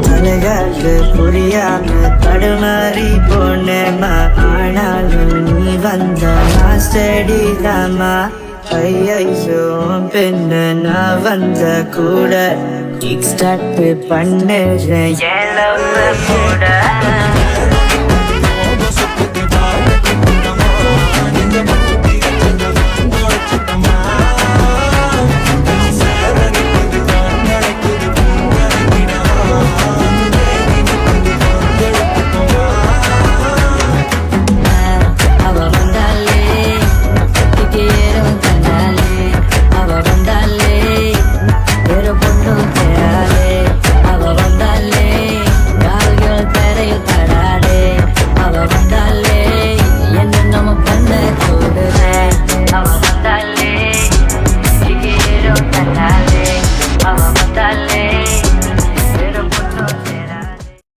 தலைகாட்டு புரியாம தடுமாறி போனேமா, ஆனாலும் நீ வந்த மாஸ்டடி தாமா. ஐயோ பெண்ணு நான் வந்த கூட கிக் ஸ்டார்ட் பண்ணுறேன் கூட.